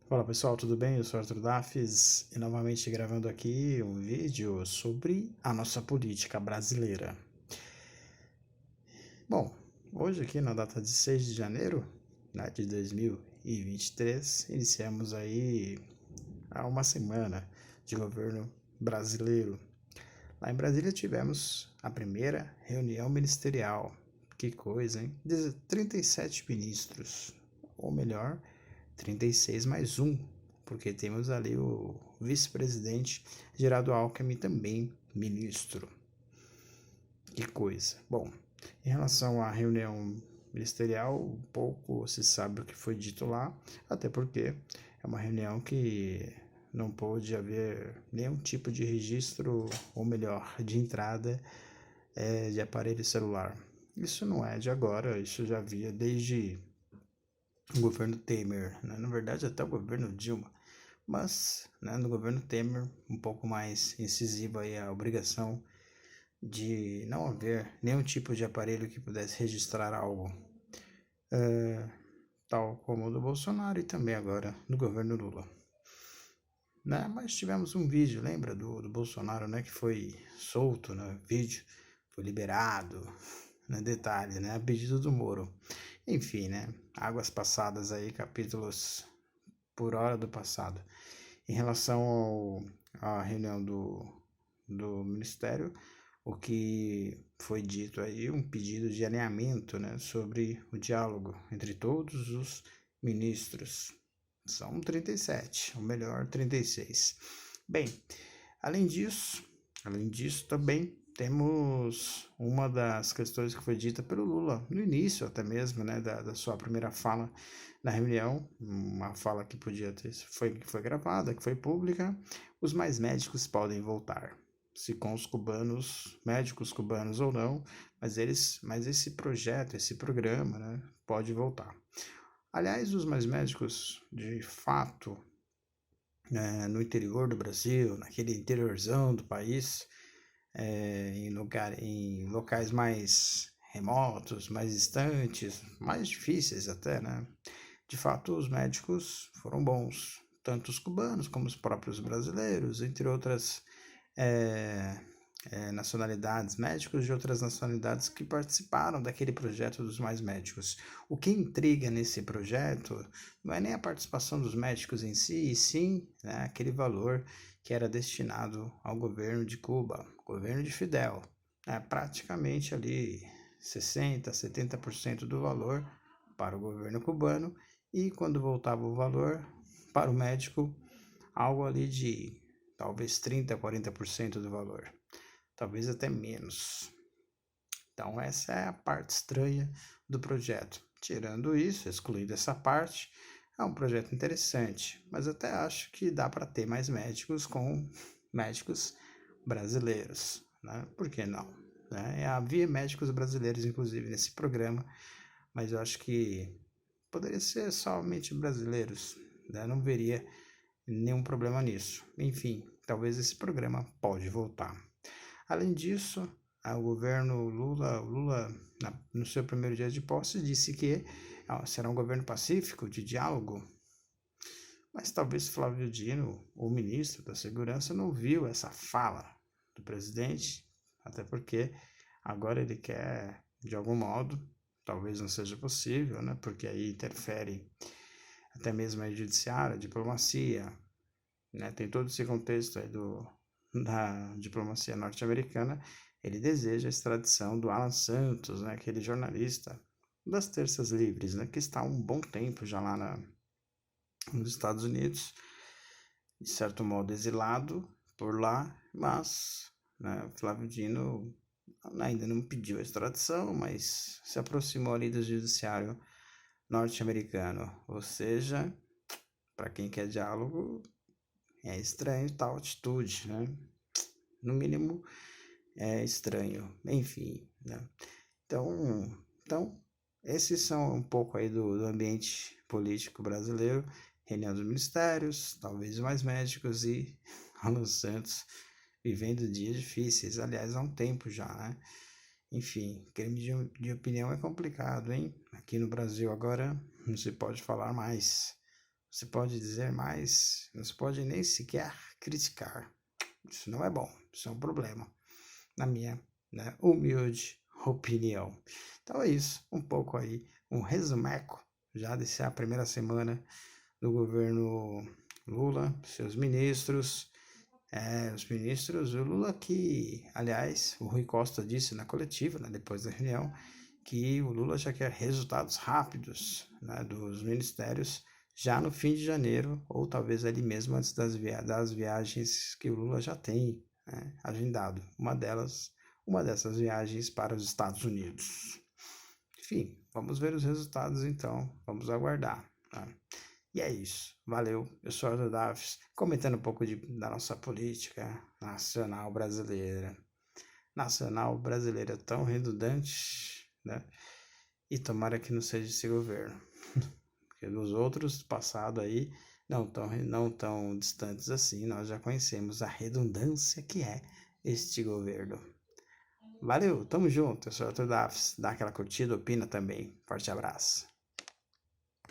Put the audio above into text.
Fala pessoal, tudo bem? Eu sou Arthur Dafis e novamente gravando aqui um vídeo sobre a nossa política brasileira. Bom, hoje aqui na data de 6 de janeiro, né, de 2023, iniciamos aí há uma semana de governo brasileiro. Lá em Brasília tivemos a primeira reunião ministerial. Que coisa, hein? 37 ministros, ou melhor, 36 mais um, porque temos ali o vice-presidente Geraldo Alckmin também ministro. Que coisa. Bom, em relação à reunião ministerial, pouco se sabe o que foi dito lá, até porque é uma reunião que não pôde haver nenhum tipo de registro, ou melhor, de entrada de aparelho celular. Isso não é de agora, isso já havia desde o governo Temer, né? Na verdade até o governo Dilma, mas né, no governo Temer um pouco mais incisiva aí a obrigação de não haver nenhum tipo de aparelho que pudesse registrar algo, tal como o do Bolsonaro e também agora no governo Lula. Né? Mas tivemos um vídeo, lembra do Bolsonaro, né, que foi solto, né, vídeo, foi liberado, né, detalhe, né, a pedido do Moro. Enfim, né, águas passadas aí, capítulos por hora do passado. Em relação à reunião do Ministério, o que foi dito aí, um pedido de alinhamento, né, sobre o diálogo entre todos os ministros. São 37, ou melhor, 36. Bem, além disso, também temos uma das questões que foi dita pelo Lula no início até mesmo, né, da sua primeira fala na reunião, uma fala que podia ter que foi gravada, que foi pública. Os mais médicos podem voltar, se com os cubanos, médicos cubanos ou não, mas esse projeto, esse programa, né, pode voltar. Aliás, os mais médicos, de fato, no interior do Brasil, naquele interiorzão do país, em locais mais remotos, mais distantes, mais difíceis até, né? De fato, os médicos foram bons, tanto os cubanos como os próprios brasileiros, entre outras é, nacionalidades, médicos de outras nacionalidades que participaram daquele projeto dos mais médicos. O que intriga nesse projeto não é nem a participação dos médicos em si, e sim, né, aquele valor que era destinado ao governo de Cuba, governo de Fidel. Praticamente ali 60, 70% do valor para o governo cubano, e quando voltava o valor para o médico, algo ali de talvez 30, 40% do valor, talvez até menos. Então essa é a parte estranha do projeto. Tirando isso, excluindo essa parte, é um projeto interessante, mas até acho que dá para ter mais médicos com médicos brasileiros, né? Por que não? Né? Havia médicos brasileiros, inclusive, nesse programa, mas eu acho que poderia ser somente brasileiros, né? Não veria nenhum problema nisso. Enfim, talvez esse programa pode voltar. Além disso, o governo Lula no seu primeiro dia de posse, disse que será um governo pacífico, de diálogo, mas talvez Flávio Dino, o ministro da Segurança, não viu essa fala do presidente, até porque agora ele quer, de algum modo, talvez não seja possível, né, porque aí interfere até mesmo a judiciária, a diplomacia, né, tem todo esse contexto aí da diplomacia norte-americana. Ele deseja a extradição do Alan Santos, né, aquele jornalista das Terças Livres, né, que está há um bom tempo já lá nos Estados Unidos, de certo modo exilado por lá, mas né, Flávio Dino ainda não pediu a extradição, mas se aproximou ali do judiciário norte-americano, ou seja, para quem quer diálogo, é estranho tal atitude, né? No mínimo é estranho, enfim, né? Então, esses são um pouco aí do ambiente político brasileiro, reunião dos ministérios, talvez mais médicos e Alan Santos vivendo dias difíceis, aliás, há um tempo já, né? Enfim, crime de opinião é complicado, hein? Aqui no Brasil agora não se pode falar mais se pode dizer mais, não se pode nem sequer criticar. Isso não é bom, isso é um problema, na minha, né, humilde opinião. Então é isso, um pouco aí, um resumeco já dessa primeira semana do governo Lula, seus ministros, os ministros, o Lula que, aliás, o Rui Costa disse na coletiva, né, depois da reunião, que o Lula já quer resultados rápidos, né, dos ministérios já no fim de janeiro, ou talvez ali mesmo antes das viagens que o Lula já tem, né, agendado. Uma dessas viagens para os Estados Unidos. Enfim, vamos ver os resultados então, vamos aguardar. Tá? E é isso. Valeu. Eu sou Arthur Daves, comentando um pouco da nossa política nacional brasileira. Nacional brasileira tão redundante, né? E tomara que não seja esse governo. Porque dos outros passados aí, não tão distantes assim, nós já conhecemos a redundância que é este governo. Valeu, tamo junto. Eu sou Arthur Daves. Dá aquela curtida, opina também. Forte abraço.